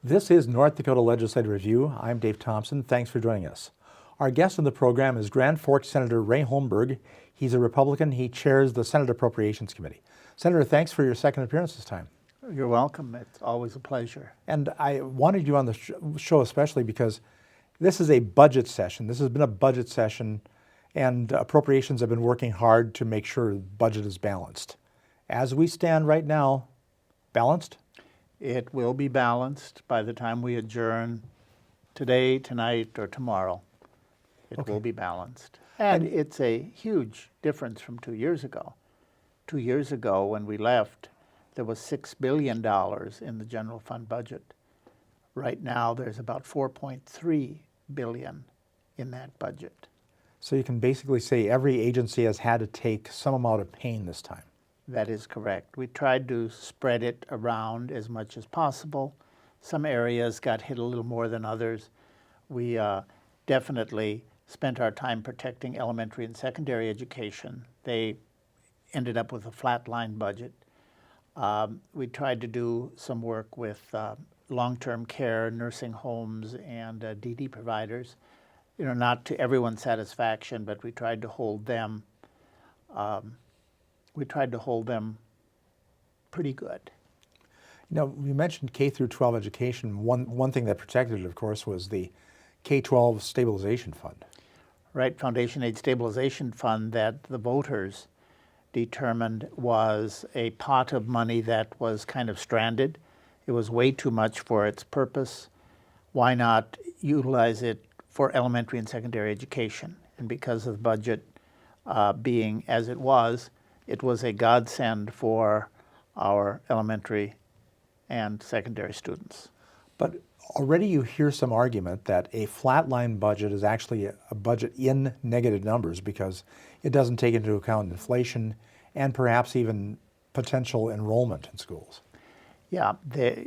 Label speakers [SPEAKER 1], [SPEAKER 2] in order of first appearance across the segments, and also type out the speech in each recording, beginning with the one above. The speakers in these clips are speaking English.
[SPEAKER 1] This is North Dakota Legislative Review. I'm Dave Thompson. Thanks for joining us. Our guest on the program is Grand Forks Senator Ray Holmberg. He's a Republican. He chairs the Senate Appropriations Committee. Senator, thanks for your second appearance this time.
[SPEAKER 2] You're welcome. It's always a pleasure.
[SPEAKER 1] And I wanted you on the show especially because this is a budget session. This has been a budget session, and appropriations have been working hard to make sure the budget is balanced. As we stand right now, balanced?
[SPEAKER 2] It will be balanced by the time we adjourn today, tonight, or tomorrow. It will be balanced. And it's a huge difference from 2 years ago. 2 years ago, when we left, there was $6 billion in the general fund budget. Right now, there's about $4.3 billion in that budget.
[SPEAKER 1] So you can basically say every agency has had to take some amount of pain this time.
[SPEAKER 2] That is correct. We tried to spread it around as much as possible. Some areas got hit a little more than others. We definitely spent our time protecting elementary and secondary education. They ended up with a flatline budget. We tried to do some work with long-term care, nursing homes, and DD providers. You know, not to everyone's satisfaction, but we tried to hold them pretty good.
[SPEAKER 1] You know, you mentioned K through 12 education. One thing that protected it, of course, was the K-12 stabilization fund.
[SPEAKER 2] Right, Foundation Aid Stabilization Fund that the voters determined was a pot of money that was kind of stranded. It was way too much for its purpose. Why not utilize it for elementary and secondary education? And because of the budget being as it was a godsend for our elementary and secondary students.
[SPEAKER 1] But already you hear some argument that a flatline budget is actually a budget in negative numbers because it doesn't take into account inflation and perhaps even potential enrollment in schools.
[SPEAKER 2] Yeah,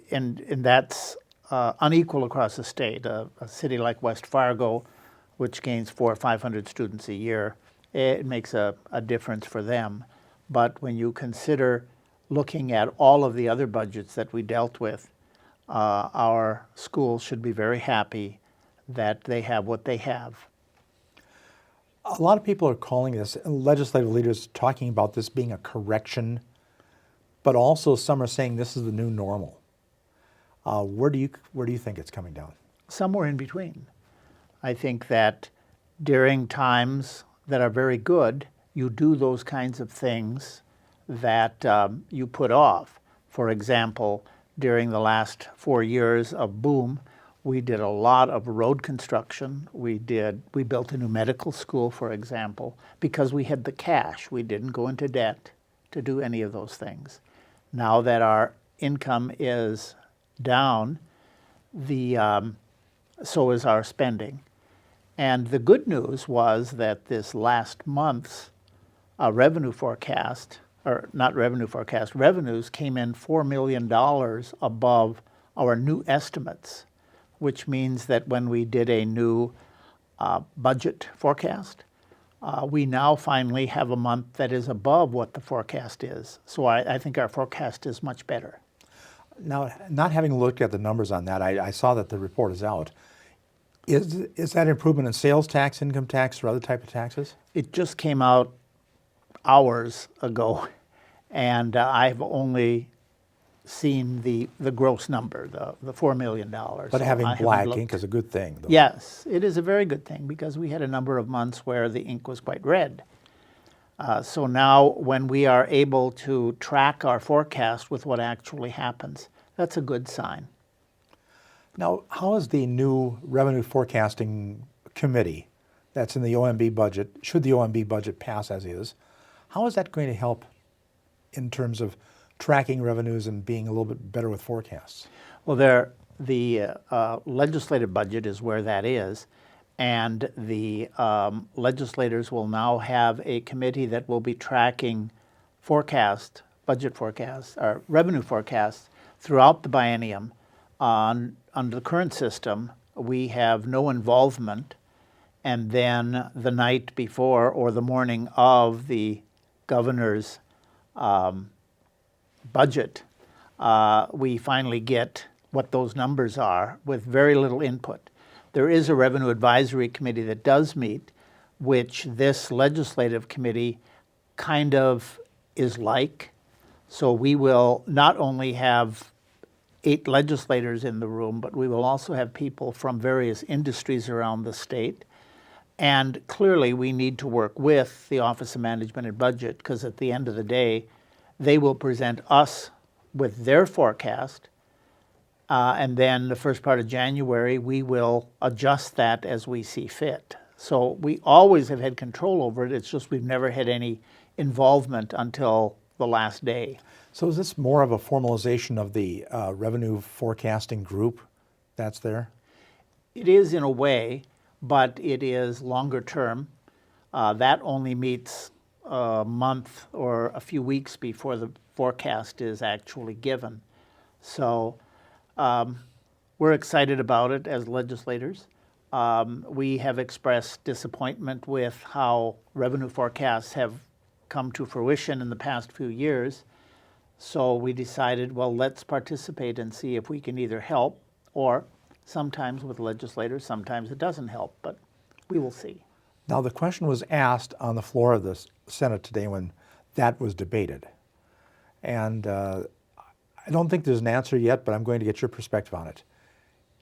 [SPEAKER 2] and that's unequal across the state. A city like West Fargo, which gains 400 or 500 students a year, it makes a difference for them. But when you consider looking at all of the other budgets that we dealt with, our schools should be very happy that they have what they have.
[SPEAKER 1] A lot of people are calling this, legislative leaders talking about this being a correction, but also some are saying this is the new normal. Where do you think it's coming down?
[SPEAKER 2] Somewhere in between. I think that during times that are very good, you do those kinds of things that you put off. For example, during the last 4 years of boom, we did a lot of road construction. We built a new medical school, for example, because we had the cash. We didn't go into debt to do any of those things. Now that our income is down, so is our spending. And the good news was that this last month's revenue forecast, or not revenue forecast, revenues came in $4 million above our new estimates, which means that when we did a new budget forecast, we now finally have a month that is above what the forecast is. So I think our forecast is much better.
[SPEAKER 1] Now, not having looked at the numbers on that, I saw that the report is out. Is that improvement in sales tax, income tax, or other type of taxes?
[SPEAKER 2] It just came out hours ago, and I've only seen the gross number, the $4 million.
[SPEAKER 1] But having black ink is a good thing, though.
[SPEAKER 2] Yes, it is a very good thing because we had a number of months where the ink was quite red. So now when we are able to track our forecast with what actually happens, that's a good sign.
[SPEAKER 1] Now, how is the new revenue forecasting committee that's in the OMB budget, should the OMB budget pass as is, how is that going to help in terms of tracking revenues and being a little bit better with forecasts?
[SPEAKER 2] Well, the legislative budget is where that is, and the legislators will now have a committee that will be tracking budget forecasts, or revenue forecasts throughout the biennium. Under the current system, we have no involvement, and then the night before or the morning of the governor's budget, we finally get what those numbers are with very little input. There is a revenue advisory committee that does meet, which this legislative committee kind of is like. So we will not only have 8 legislators in the room, but we will also have people from various industries around the state. And clearly, we need to work with the Office of Management and Budget, because at the end of the day, they will present us with their forecast. And then the first part of January, we will adjust that as we see fit. So we always have had control over it. It's just we've never had any involvement until the last day.
[SPEAKER 1] So is this more of a formalization of the revenue forecasting group that's there?
[SPEAKER 2] It is in a way, but it is longer term. That only meets a month or a few weeks before the forecast is actually given. So we're excited about it as legislators. We have expressed disappointment with how revenue forecasts have come to fruition in the past few years. So we decided, well, let's participate and see if we can either help, or sometimes with legislators, sometimes it doesn't help, but we will see.
[SPEAKER 1] Now, the question was asked on the floor of the Senate today when that was debated. And I don't think there's an answer yet, but I'm going to get your perspective on it.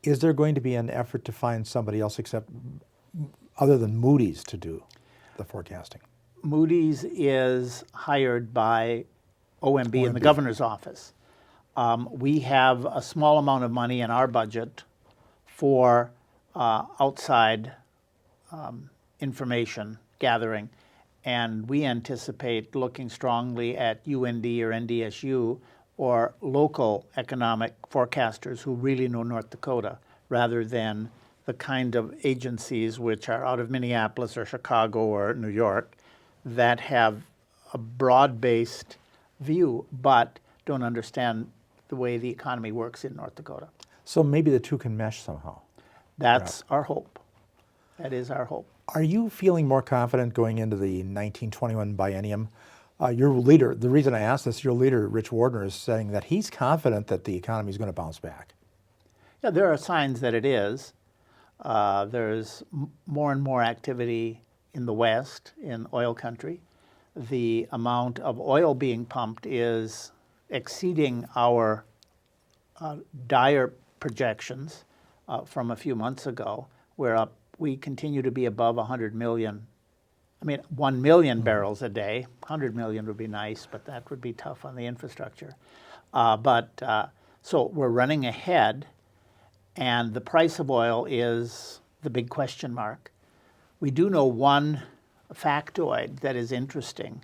[SPEAKER 1] Is there going to be an effort to find somebody else other than Moody's to do the forecasting?
[SPEAKER 2] Moody's is hired by OMB in the governor's office. We have a small amount of money in our budget for outside information gathering, and we anticipate looking strongly at UND or NDSU or local economic forecasters who really know North Dakota, rather than the kind of agencies which are out of Minneapolis or Chicago or New York that have a broad-based view but don't understand the way the economy works in North Dakota.
[SPEAKER 1] So maybe the two can mesh somehow.
[SPEAKER 2] That's our hope. That is our hope.
[SPEAKER 1] Are you feeling more confident going into the 1921 biennium? Your leader, the reason I asked this, your leader, Rich Wardner, is saying that he's confident that the economy is going to bounce back.
[SPEAKER 2] Yeah, there are signs that it is. There's more and more activity in the West, in oil country. The amount of oil being pumped is exceeding our dire projections from a few months ago, where we continue to be above 100 million. 1 million barrels a day. 100 million would be nice, but that would be tough on the infrastructure. So we're running ahead, and the price of oil is the big question mark. We do know one factoid that is interesting.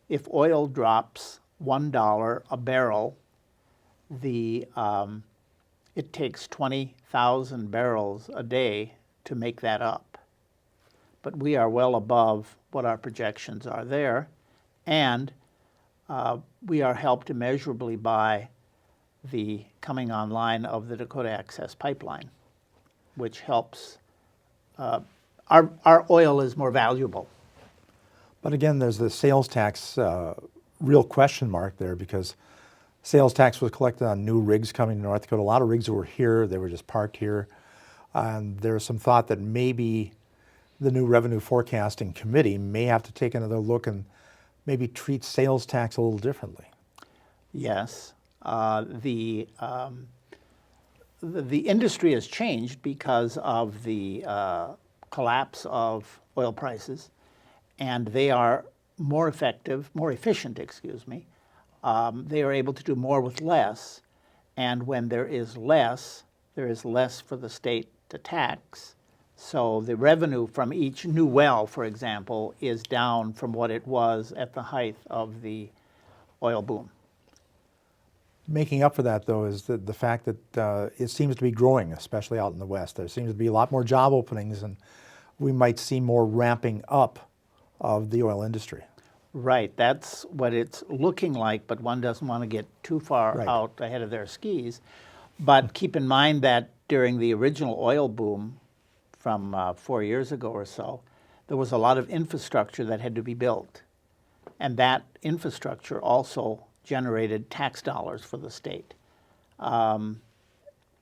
[SPEAKER 2] If oil drops $1 a barrel, it takes 20,000 barrels a day to make that up. But we are well above what our projections are there, and we are helped immeasurably by the coming online of the Dakota Access Pipeline, which helps. Our oil is more valuable.
[SPEAKER 1] But again, there's the sales tax real question mark there, because sales tax was collected on new rigs coming to North Dakota. A lot of rigs were here, they were just parked here. And there's some thought that maybe the new revenue forecasting committee may have to take another look and maybe treat sales tax a little differently.
[SPEAKER 2] Yes. The industry has changed because of the collapse of oil prices, and they are more efficient, they are able to do more with less, and when there is less for the state to tax. So the revenue from each new well, for example, is down from what it was at the height of the oil boom.
[SPEAKER 1] Making up for that, though, is the fact that it seems to be growing, especially out in the West. There seems to be a lot more job openings, and we might see more ramping up of the oil industry.
[SPEAKER 2] Right, that's what it's looking like, but one doesn't want to get too far out ahead of their skis. But keep in mind that during the original oil boom from 4 years ago or so, there was a lot of infrastructure that had to be built. And that infrastructure also generated tax dollars for the state.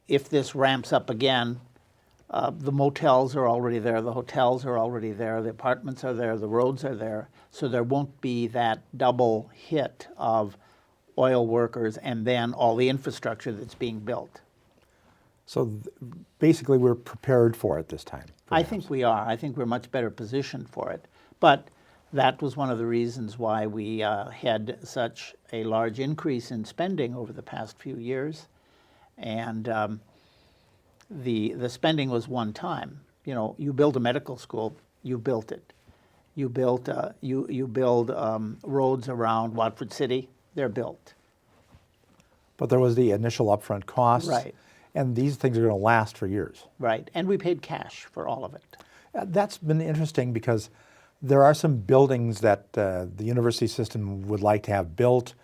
[SPEAKER 2] if this ramps up again, the motels are already there, the hotels are already there, the apartments are there, the roads are there, so there won't be that double hit of oil workers and then all the infrastructure that's being built.
[SPEAKER 1] So basically, we're prepared for it this time.
[SPEAKER 2] I think we are. I think we're much better positioned for it. But that was one of the reasons why we had such a large increase in spending over the past few years. And the spending was one time. You know, you build a medical school, you built it. You built you build roads around Watford City, they're built.
[SPEAKER 1] But there was the initial upfront costs.
[SPEAKER 2] Right.
[SPEAKER 1] And these things are going to last for years.
[SPEAKER 2] Right, and we paid cash for all of it.
[SPEAKER 1] That's been interesting because there are some buildings that the university system would like to have built.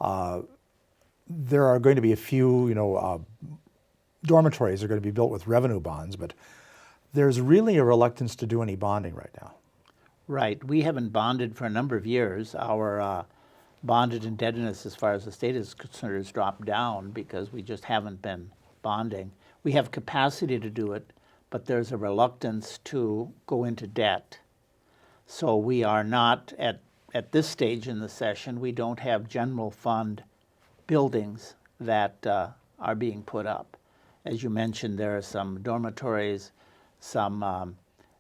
[SPEAKER 1] There are going to be a few, dormitories are going to be built with revenue bonds, but there's really a reluctance to do any bonding right now.
[SPEAKER 2] Right, we haven't bonded for a number of years. Our bonded indebtedness as far as the state is concerned has dropped down because we just haven't been bonding. We have capacity to do it, but there's a reluctance to go into debt. So we are not, at this stage in the session, we don't have general fund buildings that are being put up. As you mentioned, there are some dormitories, some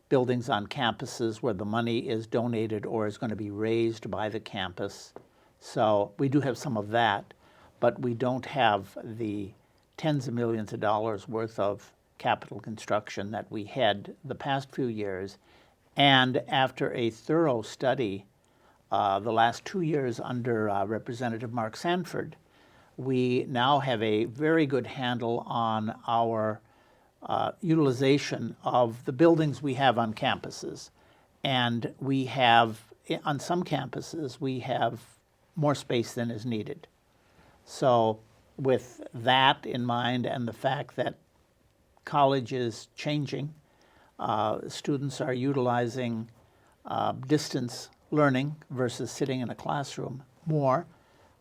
[SPEAKER 2] buildings on campuses where the money is donated or is going to be raised by the campus. So we do have some of that, but we don't have the tens of millions of dollars worth of capital construction that we had the past few years. And after a thorough study, the last 2 years under Representative Mark Sanford, we now have a very good handle on our utilization of the buildings we have on campuses. And we have, on some campuses, we have more space than is needed. So with that in mind and the fact that college is changing, students are utilizing distance learning versus sitting in a classroom more,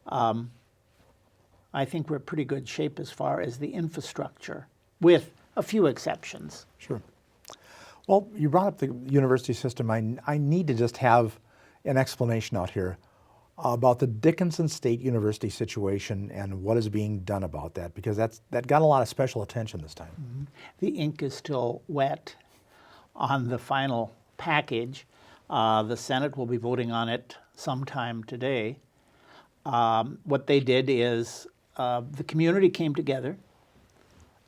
[SPEAKER 2] I think we're in pretty good shape as far as the infrastructure, with a few exceptions.
[SPEAKER 1] Sure. Well, you brought up the university system. I need to just have an explanation out here about the Dickinson State University situation and what is being done about that, because that got a lot of special attention this time.
[SPEAKER 2] Mm-hmm. The ink is still wet on the final package. The Senate will be voting on it sometime today. What they did is the community came together.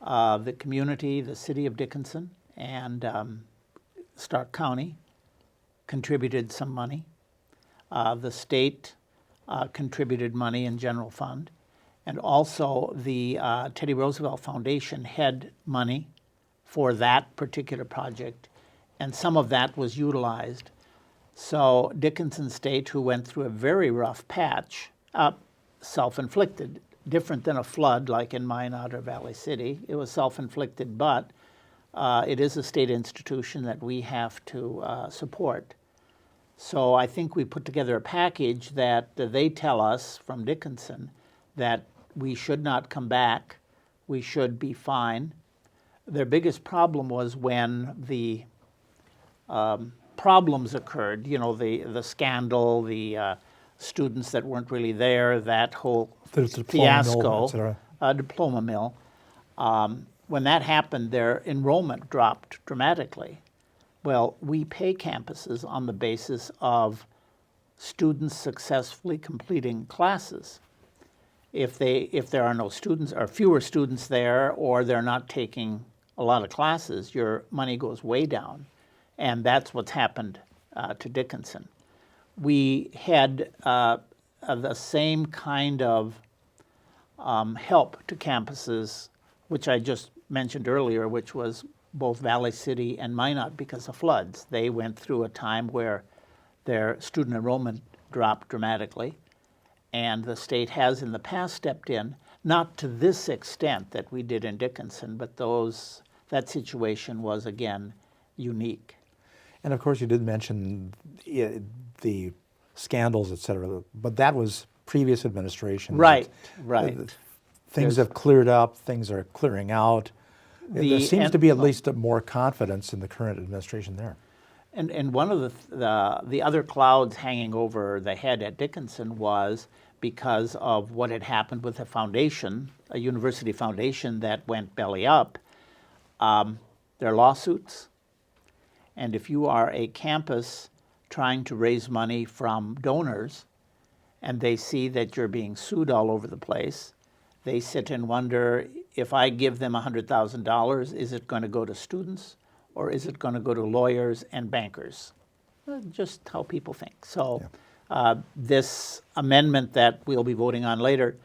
[SPEAKER 2] The community, the city of Dickinson, and Stark County contributed some money. The state contributed money in general fund, and also the Teddy Roosevelt Foundation had money for that particular project, and some of that was utilized. So Dickinson State, who went through a very rough patch, self-inflicted, different than a flood like in Minot or Valley City. It was self-inflicted, but it is a state institution that we have to support. So I think we put together a package that they tell us from Dickinson that we should not come back, we should be fine. Their biggest problem was when the problems occurred, the scandal, the students that weren't really there, that whole fiasco, diploma mill. When that happened, their enrollment dropped dramatically. Well, we pay campuses on the basis of students successfully completing classes. If there are no students or fewer students there, or they're not taking a lot of classes, your money goes way down. And that's what's happened to Dickinson. We had the same kind of help to campuses, which I just mentioned earlier, which was both Valley City and Minot because of floods. They went through a time where their student enrollment dropped dramatically, and the state has in the past stepped in, not to this extent that we did in Dickinson, but that situation was, again, unique.
[SPEAKER 1] And of course, you did mention the scandals, et cetera, but that was previous administration.
[SPEAKER 2] Right.
[SPEAKER 1] things
[SPEAKER 2] There's-
[SPEAKER 1] have cleared up, things are clearing out. There
[SPEAKER 2] The
[SPEAKER 1] seems
[SPEAKER 2] en-
[SPEAKER 1] to be at least more confidence in the current administration there.
[SPEAKER 2] And one of the other clouds hanging over the head at Dickinson was because of what had happened with a foundation, a university foundation that went belly up. There are lawsuits, and if you are a campus trying to raise money from donors, and they see that you're being sued all over the place, they sit and wonder, if I give them $100,000, is it going to go to students or is it going to go to lawyers and bankers? Just how people think. So this amendment that we'll be voting on later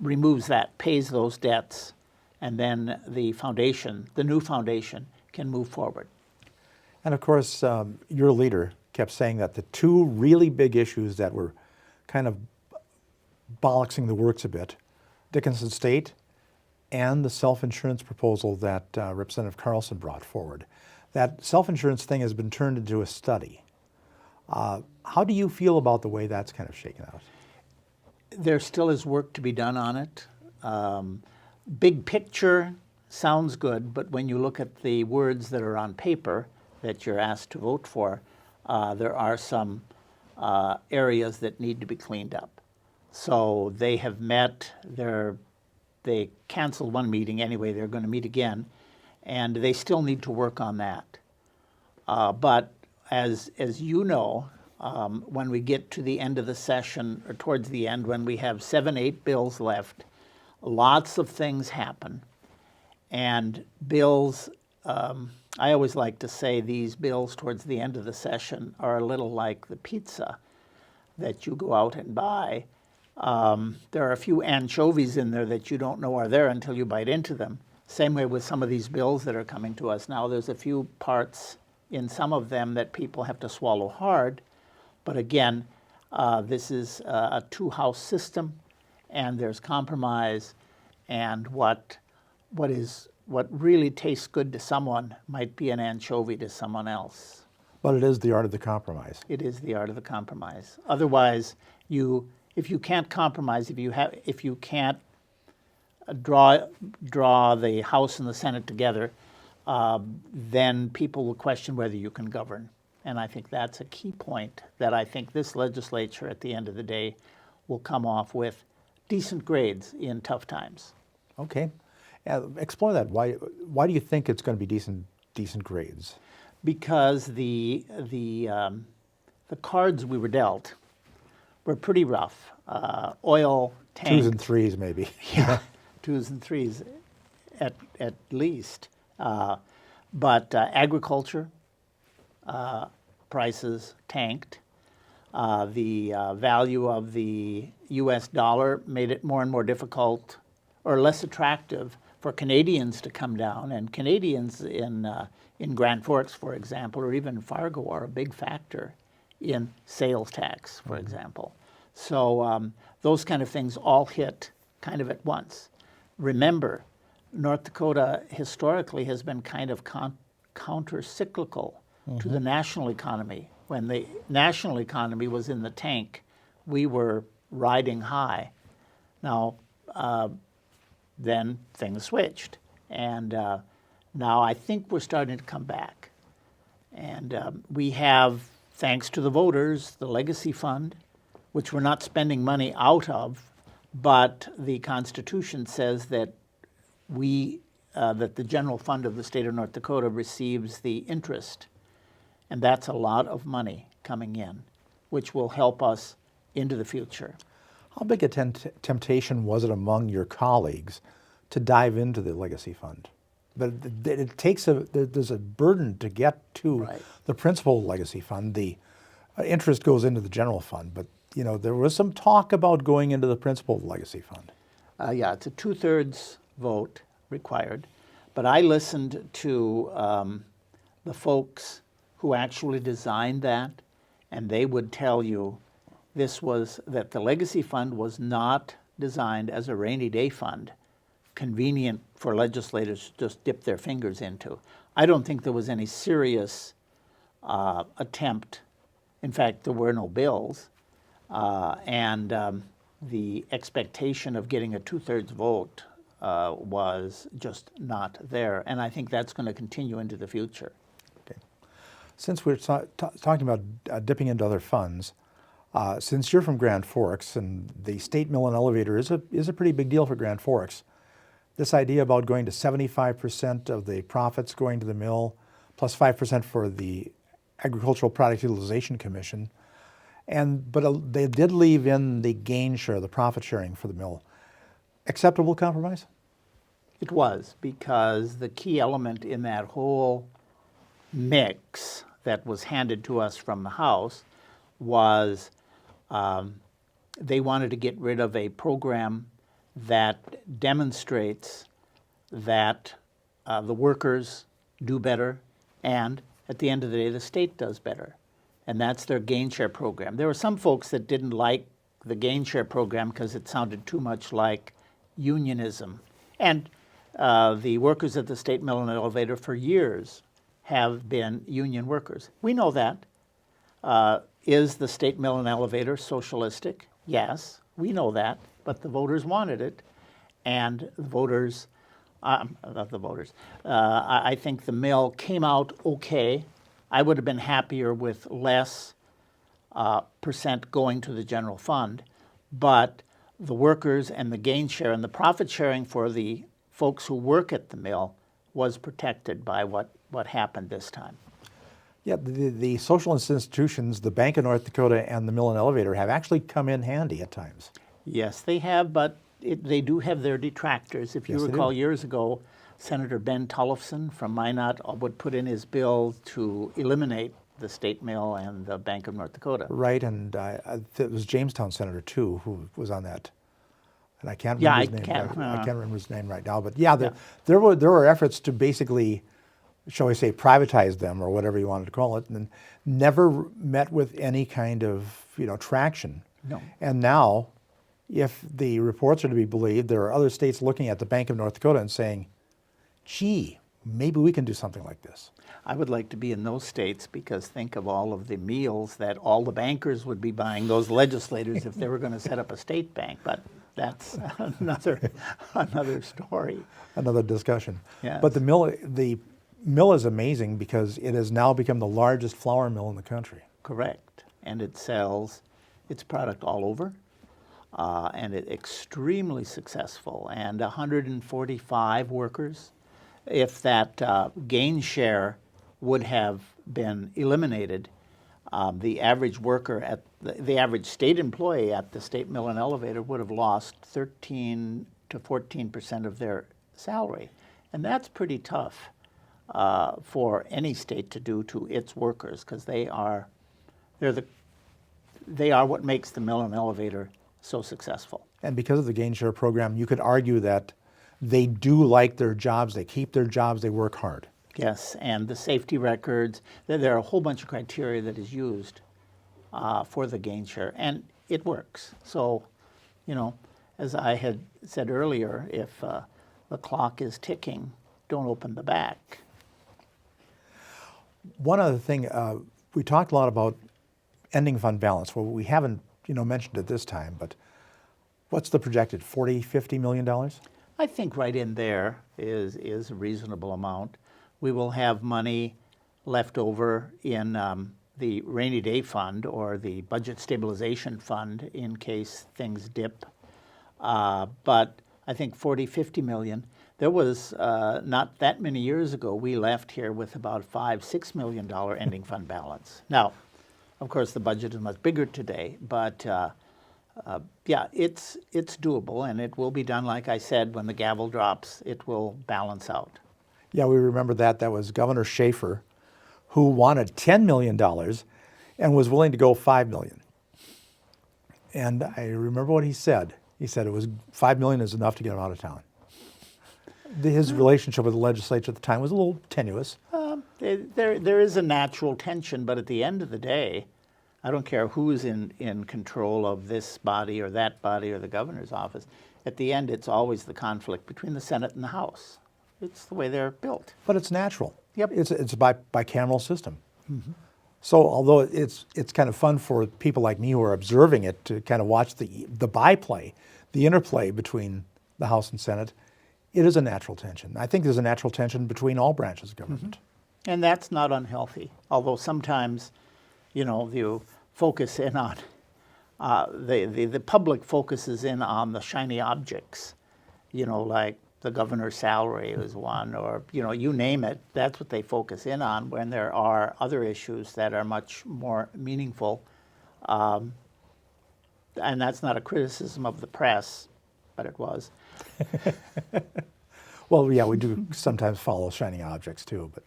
[SPEAKER 2] removes that, pays those debts, and then the foundation, the new foundation, can move forward.
[SPEAKER 1] And of course, your leader kept saying that the two really big issues that were kind of bollocksing the works a bit, Dickinson State and the self-insurance proposal that Representative Carlson brought forward. That self-insurance thing has been turned into a study. How do you feel about the way that's kind of shaken out?
[SPEAKER 2] There still is work to be done on it. Big picture sounds good, but when you look at the words that are on paper that you're asked to vote for, there are some areas that need to be cleaned up. So they have met, they canceled one meeting anyway, they're going to meet again, and they still need to work on that. But as you know, when we get to the end of the session, or towards the end, when we have 7, 8 bills left, lots of things happen. And bills, I always like to say these bills towards the end of the session are a little like the pizza that you go out and buy. There are a few anchovies in there that you don't know are there until you bite into them. Same way with some of these bills that are coming to us now. There's a few parts in some of them that people have to swallow hard. But again, this is a two-house system, and there's compromise. And what really tastes good to someone might be an anchovy to someone else.
[SPEAKER 1] But it is the art of the compromise.
[SPEAKER 2] It is the art of the compromise. Otherwise, if you can't compromise, if you can't draw the House and the Senate together, then people will question whether you can govern. And I think that's a key point that I think this legislature, at the end of the day, will come off with decent grades in tough times.
[SPEAKER 1] Okay. Explore that. Why do you think it's going to be decent grades?
[SPEAKER 2] Because the cards we were dealt were pretty rough. Oil tanked.
[SPEAKER 1] 2s and 3s, maybe.
[SPEAKER 2] Yeah, 2s and 3s at least. But agriculture prices tanked. The value of the U.S. dollar made it more and more difficult or less attractive for Canadians to come down. And Canadians in Grand Forks, for example, or even Fargo, are a big factor in sales tax, for example. So those kind of things all hit kind of at once. Remember, North Dakota historically has been kind of counter-cyclical to the national economy. When the national economy was in the tank, we were riding high. Now, then things switched. And now I think we're starting to come back. And we have, thanks to the voters, the Legacy Fund, which we're not spending money out of, but the Constitution says that that the general fund of the state of North Dakota receives the interest. And that's a lot of money coming in, which will help us into the future.
[SPEAKER 1] How big a temptation was it among your colleagues to dive into the Legacy Fund? But there's a burden to get to the principal Legacy Fund. The interest goes into the general fund, but there was some talk about going into the principal Legacy Fund.
[SPEAKER 2] Yeah, it's a 2/3 vote required. But I listened to the folks who actually designed that, and they would tell you that the Legacy Fund was not designed as a rainy day fund, convenient for legislators to just dip their fingers into. I don't think there was any serious attempt. In fact, there were no bills. And the expectation of getting a 2/3 vote was just not there. And I think that's going to continue into the future.
[SPEAKER 1] Okay. Since we're talking about dipping into other funds, since you're from Grand Forks and the state mill and elevator is a pretty big deal for Grand Forks, this idea about going to 75% of the profits going to the mill plus 5% for the Agricultural Product Utilization Commission, but they did leave in the gain share, the profit sharing for the mill. Acceptable compromise?
[SPEAKER 2] It was, because the key element in that whole mix that was handed to us from the House was they wanted to get rid of a program that demonstrates that the workers do better, and at the end of the day, the state does better. And that's their gain share program. There were some folks that didn't like the gain share program because it sounded too much like unionism. And the workers at the state mill and elevator for years have been union workers. We know that. Is the state mill and elevator socialistic? Yes, we know that, but the voters wanted it. And the voters, not the voters, I think the mill came out okay. I would have been happier with less percent going to the general fund, but the workers and the gain share and the profit sharing for the folks who work at the mill was protected by what happened this time.
[SPEAKER 1] Yeah, the socialist institutions, the Bank of North Dakota and the mill and elevator have actually come in handy at times.
[SPEAKER 2] Yes, they have, but they do have their detractors. If you
[SPEAKER 1] Yes, they
[SPEAKER 2] recall,
[SPEAKER 1] do.
[SPEAKER 2] years ago, Senator Ben Tollefson from Minot would put in his bill to eliminate the state mill and the Bank of North Dakota.
[SPEAKER 1] Right, and it was Jamestown Senator too who was on that, and I can't
[SPEAKER 2] Yeah,
[SPEAKER 1] remember his name.
[SPEAKER 2] I can't
[SPEAKER 1] remember his name right now. But yeah,
[SPEAKER 2] Yeah.
[SPEAKER 1] there were efforts to basically, shall we say, privatize them or whatever you wanted to call it, and never met with any kind of traction.
[SPEAKER 2] No.
[SPEAKER 1] And now, if the reports are to be believed, there are other states looking at the Bank of North Dakota and saying, "Gee, maybe we can do something like this."
[SPEAKER 2] I would like to be in those states, because think of all of the meals that all the bankers would be buying those legislators if they were going to set up a state bank. But that's another story.
[SPEAKER 1] Another discussion.
[SPEAKER 2] Yes.
[SPEAKER 1] But the mill is amazing because it has now become the largest flour mill in the country.
[SPEAKER 2] Correct. And it sells its product all over, and it's extremely successful. And 145 workers. If that gain share would have been eliminated, the average worker at the average state employee at the state mill and elevator would have lost 13 to 14% of their salary. And that's pretty tough for any state to do to its workers, because they are what makes the mill and elevator so successful.
[SPEAKER 1] And because of the gain share program, you could argue that they do like their jobs, they keep their jobs, they work hard.
[SPEAKER 2] Yes, and the safety records, there are a whole bunch of criteria that is used for the gain share, and it works. So, as I had said earlier, if the clock is ticking, don't open the back.
[SPEAKER 1] One other thing, we talked a lot about ending fund balance. Well, we haven't mentioned it this time, but what's the projected, $40, $50 million?
[SPEAKER 2] I think right in there is a reasonable amount. We will have money left over in the rainy day fund or the budget stabilization fund in case things dip. But I think 40, 50 million. There was not that many years ago, we left here with about $5-6 million ending fund balance. Now, of course, the budget is much bigger today, but yeah, it's doable, and it will be done, like I said, when the gavel drops, it will balance out.
[SPEAKER 1] Yeah, we remember that. That was Governor Schaefer, who wanted $10 million and was willing to go $5 million. And I remember what he said. He said it was $5 million is enough to get him out of town. His relationship with the legislature at the time was a little tenuous.
[SPEAKER 2] There is a natural tension, but at the end of the day, I don't care who's in control of this body or that body or the governor's office. At the end, it's always the conflict between the Senate and the House. It's the way they're built.
[SPEAKER 1] But it's natural.
[SPEAKER 2] Yep.
[SPEAKER 1] It's a bicameral system. So although it's kind of fun for people like me who are observing it to kind of watch the byplay, the interplay between the House and Senate, it is a natural tension. I think there's a natural tension between all branches of government.
[SPEAKER 2] And that's not unhealthy, although sometimes, you focus in on, the public focuses in on the shiny objects, like the governor's salary is one, or, you name it, that's what they focus in on, when there are other issues that are much more meaningful. And that's not a criticism of the press, but it was.
[SPEAKER 1] Well, yeah, we do sometimes follow shining objects too. But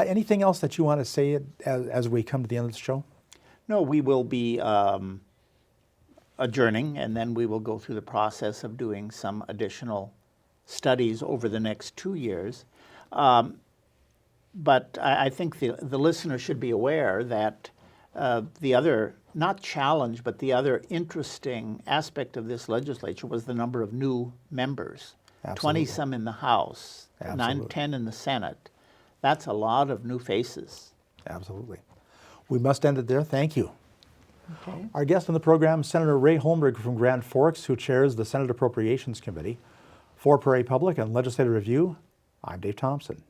[SPEAKER 1] anything else that you want to say as we come to the end of the show?
[SPEAKER 2] No, we will be adjourning, and then we will go through the process of doing some additional studies over the next 2 years. But I think the listener should be aware that the other, not challenge, but the other interesting aspect of this legislature was the number of new members.
[SPEAKER 1] Absolutely.
[SPEAKER 2] 20-some in the House,
[SPEAKER 1] Absolutely.
[SPEAKER 2] 10 in the Senate. That's a lot of new faces.
[SPEAKER 1] Absolutely. We must end it there. Thank you.
[SPEAKER 2] Okay.
[SPEAKER 1] Our guest on the program, Senator Ray Holmberg from Grand Forks, who chairs the Senate Appropriations Committee. For Prairie Public and Legislative Review, I'm Dave Thompson.